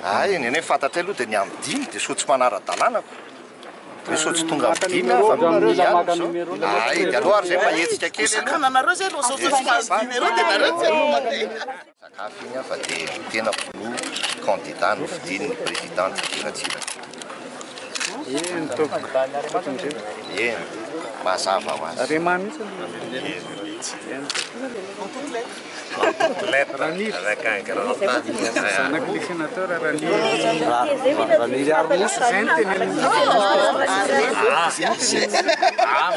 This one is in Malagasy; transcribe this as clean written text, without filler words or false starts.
Ay, nene fantatray aloha dia ny amin'ny dimy dia sotsy manara-dalànako. Hoe sotsy tonga amin'ny dimy aho fa ay, dia aloha ary zay mba hetsika kely. Kananareo zay no sakafo Sakafo iny fa dia tena filoha candidat no fidin'ny présidente Tsiratsira. Eny, mazava ho azy. Lettre avec un grand Ah,